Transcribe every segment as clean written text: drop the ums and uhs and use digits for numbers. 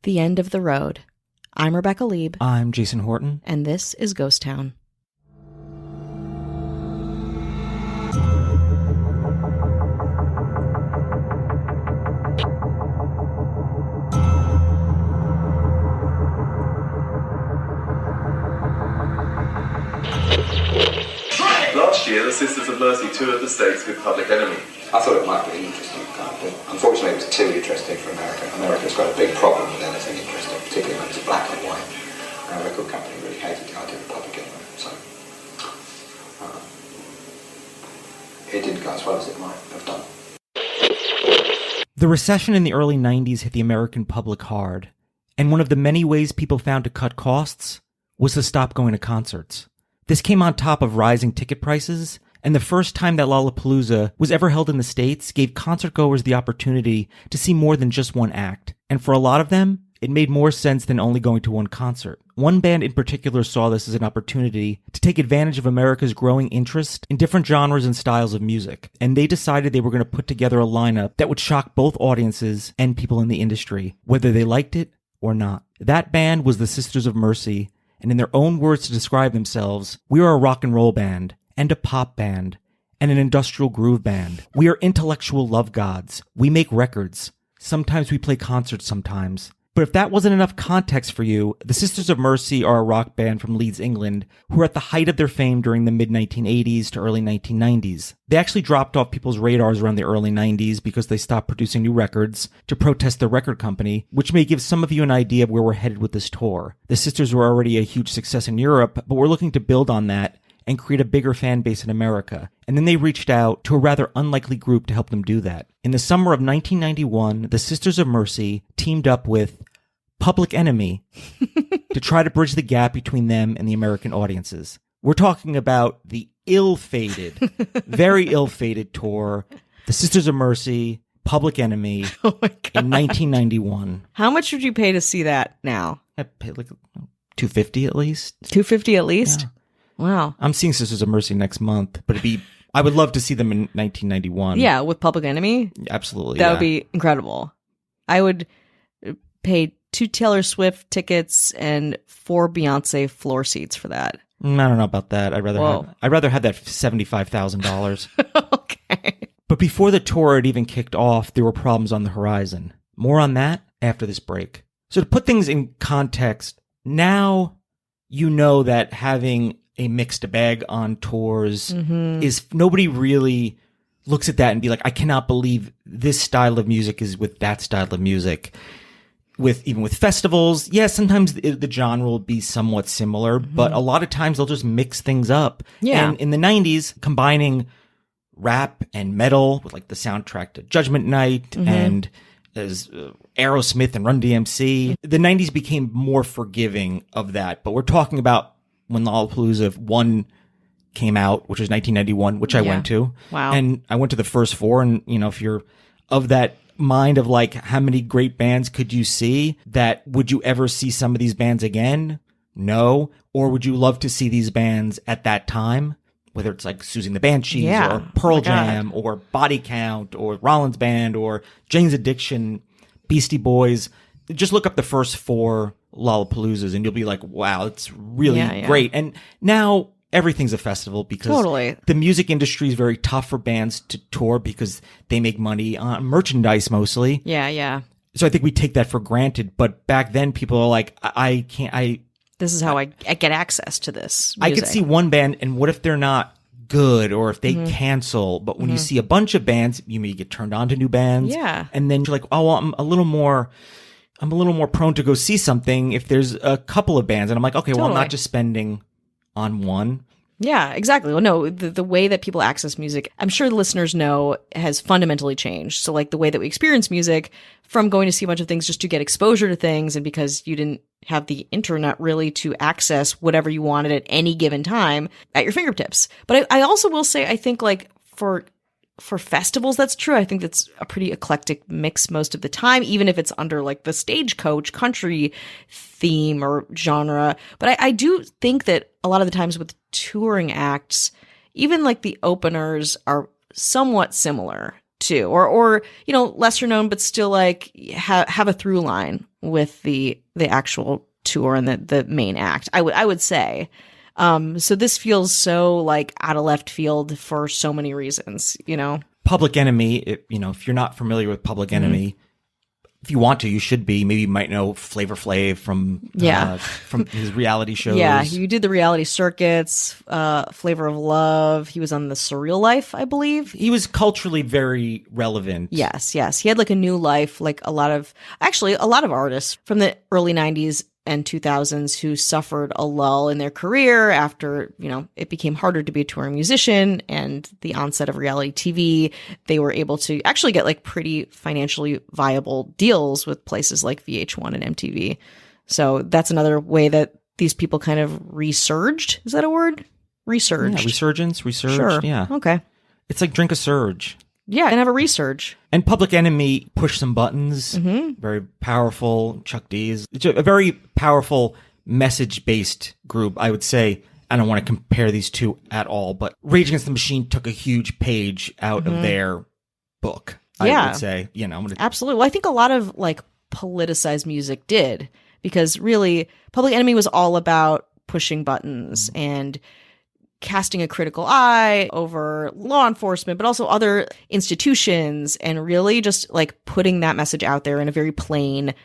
The End of the Road. I'm Rebecca Lieb. I'm Jason Horton. And this is Ghost Town. Last year, the Sisters of Mercy toured the States with Public Enemy. I thought it might be an interesting kind of thing. Unfortunately, it was too interesting for America. America's got a big problem with anything interesting, particularly when it's black and white. And our record company really hated the idea of Public Enemy, so it didn't go as well as it might have done. The recession in the early 90s hit the American public hard, and one of the many ways people found to cut costs was to stop going to concerts. This came on top of rising ticket prices, and the first time that Lollapalooza was ever held in the States gave concertgoers the opportunity to see more than just one act. And for a lot of them, it made more sense than only going to one concert. One band in particular saw this as an opportunity to take advantage of America's growing interest in different genres and styles of music, and they decided they were going to put together a lineup that would shock both audiences and people in the industry, whether they liked it or not. That band was the Sisters of Mercy, and in their own words to describe themselves, we are a rock and roll band, and a pop band, and an industrial groove band. We are intellectual love gods. We make records. Sometimes we play concerts sometimes. But if that wasn't enough context for you, the Sisters of Mercy are a rock band from Leeds, England, who were at the height of their fame during the mid-1980s to early 1990s. They actually dropped off people's radars around the early 90s because they stopped producing new records to protest the record company, which may give some of you an idea of where we're headed with this tour. The Sisters were already a huge success in Europe, but we're looking to build on that and create a bigger fan base in America. And then they reached out to a rather unlikely group to help them do that. In the summer of 1991, the Sisters of Mercy teamed up with Public Enemy to try to bridge the gap between them and the American audiences. We're talking about the ill-fated, very ill-fated tour, the Sisters of Mercy, Public Enemy, in 1991. How much would you pay to see that now? I paid like $250 at least. $250 at least? Yeah. Wow. I'm seeing Sisters of Mercy next month, but I would love to see them in 1991. Yeah, with Public Enemy? Absolutely. That would be incredible. I would pay 2 Taylor Swift tickets and 4 Beyonce floor seats for that. I don't know about that. I'd rather have that $75,000. Okay. But before the tour had even kicked off, there were problems on the horizon. More on that after this break. So to put things in context, now you know that having a mixed bag on tours is nobody really looks at that and be like, I cannot believe this style of music is with that style of music. Even with festivals, yeah, sometimes the genre will be somewhat similar, but a lot of times they'll just mix things up. Yeah. And in the 90s, combining rap and metal with like the soundtrack to Judgment Night and as Aerosmith and Run DMC, the 90s became more forgiving of that. But we're talking about when Lollapalooza 1 came out, which was 1991, which I went to. Wow. And I went to the first 4, and if you're of that mind of like how many great bands could you see, that would you ever see some of these bands again? No. Or would you love to see these bands at that time, whether it's like Susie and the Banshees or Pearl Jam or Body Count or Rollins Band or Jane's Addiction, Beastie Boys? Just look up the first 4 Lollapaloozas and you'll be like, wow, it's really great. And now everything's a festival because the music industry is very tough for bands to tour because they make money on merchandise mostly. Yeah, yeah. So I think we take that for granted. But back then, people are like, this is how I get access to this music. I could see one band, and what if they're not good or if they cancel? But when you see a bunch of bands, you may get turned on to new bands. Yeah. And then you're like, oh, well, I'm a little more prone to go see something if there's a couple of bands. And I'm like, okay, well, I'm not just spending on one. Yeah, exactly. Well, no, the way that people access music, I'm sure the listeners know, has fundamentally changed. So like the way that we experience music, from going to see a bunch of things just to get exposure to things, and because you didn't have the internet really to access whatever you wanted at any given time at your fingertips. But I also will say, I think like for festivals, that's true. I think that's a pretty eclectic mix most of the time, even if it's under like the Stagecoach country theme or genre. But I do think that a lot of the times with touring acts, even like the openers are somewhat similar. too, or lesser known, but still like have a through line with the actual tour and the main act. I would say. So this feels so like out of left field for so many reasons, Public Enemy, if you're not familiar with Public Enemy, if you want to, you should be. Maybe you might know Flavor Flav from his reality shows. Yeah, you did the reality circuits, Flavor of Love. He was on The Surreal Life, I believe. He was culturally very relevant. Yes. He had like a new life, like a lot of artists from the early 90s and 2000s who suffered a lull in their career after, it became harder to be a touring musician and the onset of reality TV. They were able to actually get like pretty financially viable deals with places like VH1 and MTV. So that's another way that these people kind of resurged. Is that a word? Resurged. Yeah, resurgence, resurged. Sure. Yeah. Okay. It's like drink a surge. Yeah, and have a resurge. And Public Enemy pushed some buttons. Very powerful. Chuck D's. It's a very powerful message-based group, I would say. I don't want to compare these two at all, but Rage Against the Machine took a huge page out of their book, I would say. Absolutely. Well, I think a lot of like politicized music did, because really Public Enemy was all about pushing buttons and casting a critical eye over law enforcement, but also other institutions, and really just like putting that message out there in a very plain,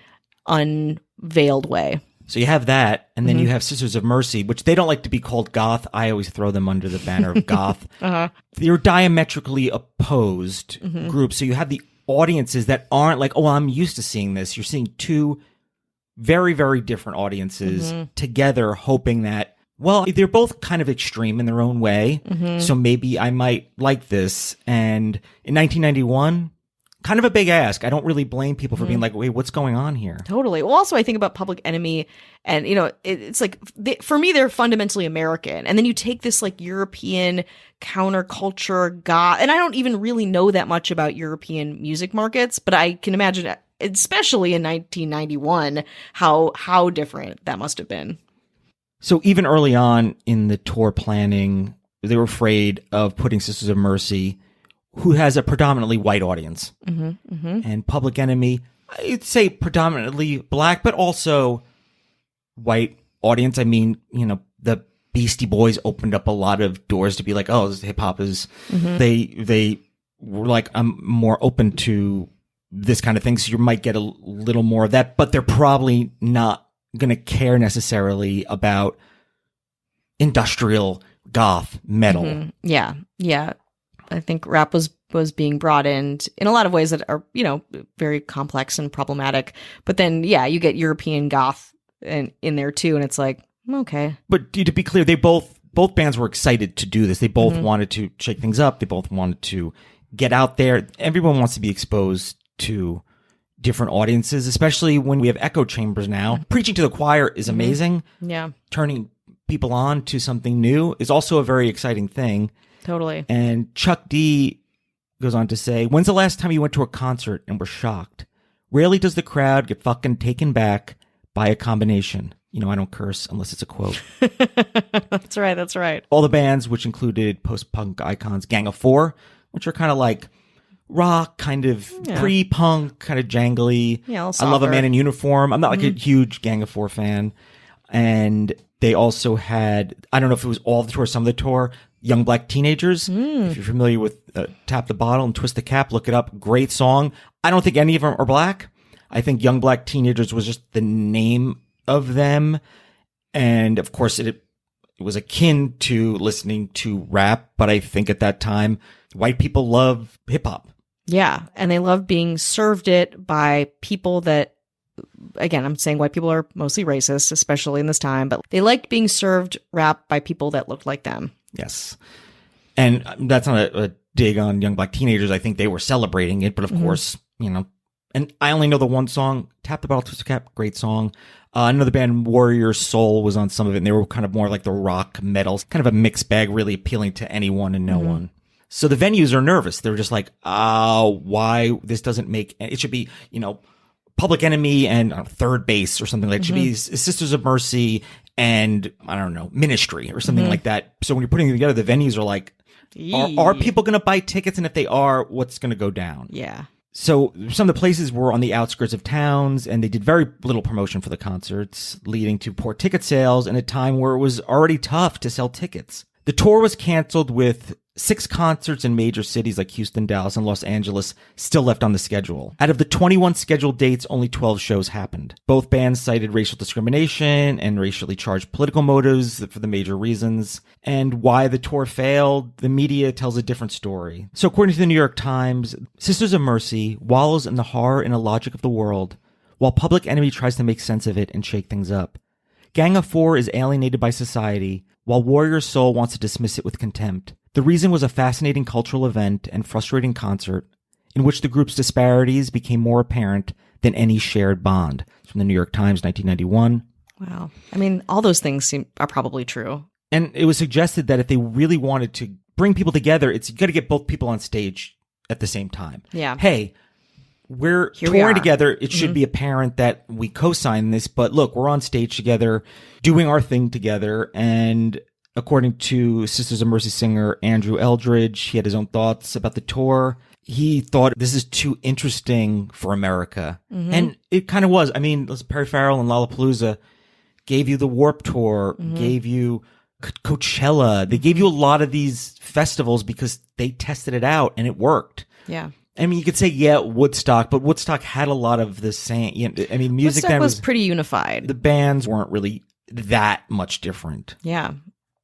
unveiled way. So you have that, and then you have Sisters of Mercy, which they don't like to be called goth. I always throw them under the banner of goth. They're diametrically opposed groups. So you have the audiences that aren't like, oh, I'm used to seeing this. You're seeing two very, very different audiences together, hoping that, well, they're both kind of extreme in their own way, so maybe I might like this. And in 1991, kind of a big ask. I don't really blame people for being like, wait, what's going on here? Totally. Well, also, I think about Public Enemy, and, it's like, for me, they're fundamentally American. And then you take this like European counterculture and I don't even really know that much about European music markets, but I can imagine, especially in 1991, how different that must have been. So even early on in the tour planning, they were afraid of putting Sisters of Mercy, who has a predominantly white audience, and Public Enemy, I'd say predominantly black, but also white audience. I mean, the Beastie Boys opened up a lot of doors to be like, oh, hip hop is, they were like, I'm more open to this kind of thing. So you might get a little more of that, but they're probably not going to care necessarily about industrial goth metal. Yeah. I think rap was being brought in a lot of ways that are, very complex and problematic. But then, you get European goth in there too. And it's like, okay. But to be clear, they both bands were excited to do this. They both wanted to shake things up. They both wanted to get out there. Everyone wants to be exposed to different audiences, especially when we have echo chambers now. Preaching to the choir is amazing. Yeah. Turning people on to something new is also a very exciting thing. Totally. And Chuck D goes on to say, when's the last time you went to a concert and were shocked? Rarely does the crowd get fucking taken back by a combination. I don't curse unless it's a quote. That's right. All the bands, which included post-punk icons, Gang of Four, which are kind of like rock, kind of pre-punk, kind of jangly. Yeah, I Love a Man in Uniform. I'm not like a huge Gang of Four fan. And they also had, I don't know if it was all the tour, some of the tour, Young Black Teenagers. If you're familiar with Tap the Bottle and Twist the Cap, look it up. Great song. I don't think any of them are black. I think Young Black Teenagers was just the name of them. And of course, it was akin to listening to rap. But I think at that time, white people love hip hop. Yeah. And they love being served it by people that, again, I'm saying white people are mostly racist, especially in this time, but they liked being served rap by people that looked like them. Yes. And that's not a dig on Young Black Teenagers. I think they were celebrating it, but of course, and I only know the one song, Tap the Bottle, Twist the Cap, great song. Another band, Warrior Soul, was on some of it, and they were kind of more like the rock metal, kind of a mixed bag, really appealing to anyone and no one. So the venues are nervous. They're just like, why this doesn't make, it should be, Public Enemy and Third Base or something like that. It should be Sisters of Mercy and, I don't know, Ministry or something like that. So when you're putting it together, the venues are like, Are people going to buy tickets? And if they are, what's going to go down? Yeah. So some of the places were on the outskirts of towns, and they did very little promotion for the concerts, leading to poor ticket sales in a time where it was already tough to sell tickets. The tour was canceled with 6 concerts in major cities like Houston, Dallas, and Los Angeles still left on the schedule. Out of the 21 scheduled dates, only 12 shows happened. Both bands cited racial discrimination and racially charged political motives for the major reasons. And why the tour failed, the media tells a different story. So according to the New York Times, Sisters of Mercy wallows in the horror and illogic of the world, while Public Enemy tries to make sense of it and shake things up. Gang of Four is alienated by society, while Warrior Soul wants to dismiss it with contempt. The reason was a fascinating cultural event and frustrating concert in which the group's disparities became more apparent than any shared bond. It's from the New York Times, 1991. Wow. I mean, all those things are probably true. And it was suggested that if they really wanted to bring people together, you got to get both people on stage at the same time. Yeah. Hey, we're Here we touring are. together. It should be apparent that we co-sign this, but look, we're on stage together, doing our thing together. And according to Sisters of Mercy singer Andrew Eldridge, he had his own thoughts about the tour. He thought this is too interesting for America. And it kind of was. I mean, Perry Farrell and Lollapalooza gave you the Warped Tour, gave you Coachella. They gave you a lot of these festivals because they tested it out and it worked. Yeah. I mean, you could say, yeah, Woodstock, but Woodstock had a lot of the same. You know, I mean, music Woodstock then was pretty unified. the bands weren't really that much different. Yeah.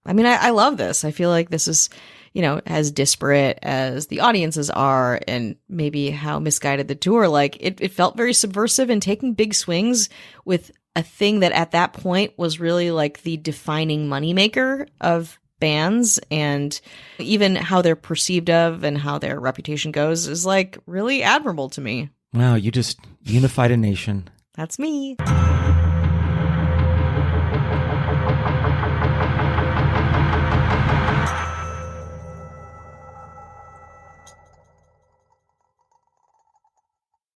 I mean, I love this. I feel like this is, you know, as disparate as the audiences are and maybe how misguided the tour, like it felt very subversive and taking big swings with a thing that at that point was really like the defining moneymaker of bands, and even how they're perceived of and how their reputation goes is like really admirable to me. Wow, you just unified a nation. That's me.